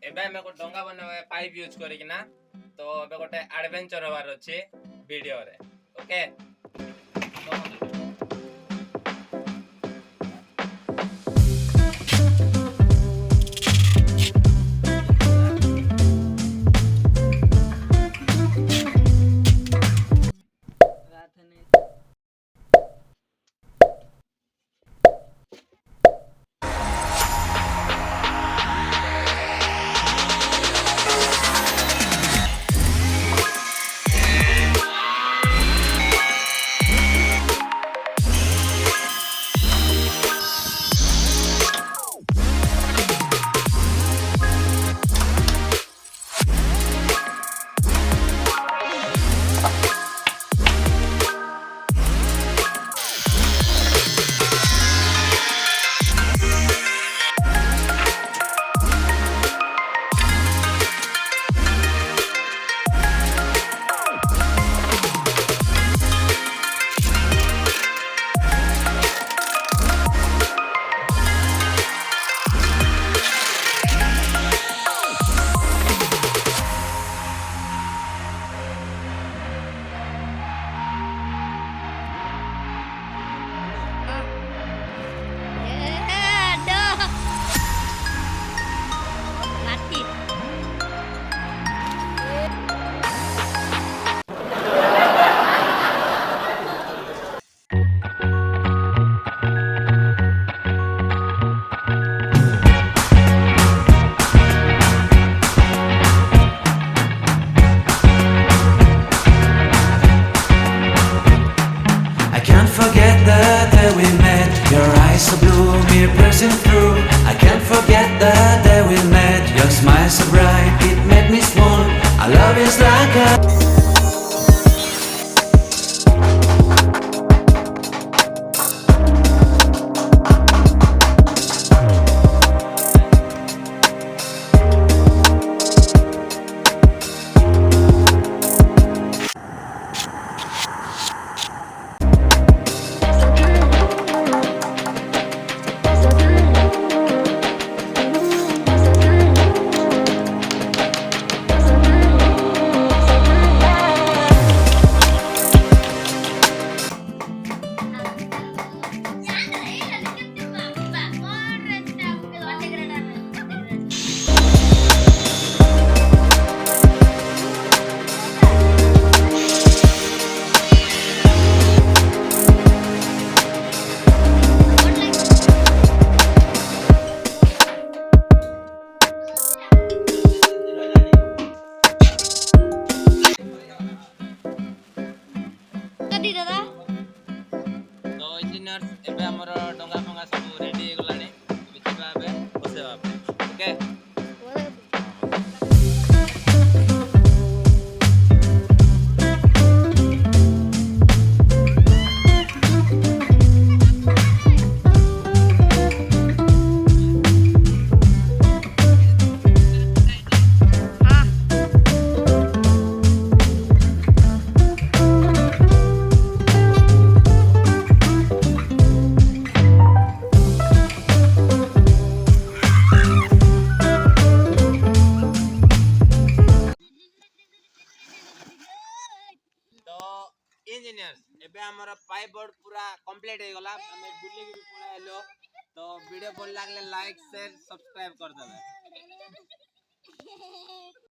एबे हमें को डोंगा बनावे पाइप यूज करी ना तो एबे गोटे एडवेंचर होवार अछि वीडियो रे okay I can't forget the day we met. Your eyes so blue, me piercing through. I can't forget the day we met. Your smile so bright, it made me swoon. Our love is like a तो engineers एबे हमर डोंगा फंगा सब ready हे गलानी बिचिबा एबे बसेबा okay engineers एबे हमर pipe board पूरा complete हे गला हमें बुल्ली के भी पळा हेलो तो वीडियो भल लागले लाइक शेयर सब्सक्राइब कर देबे।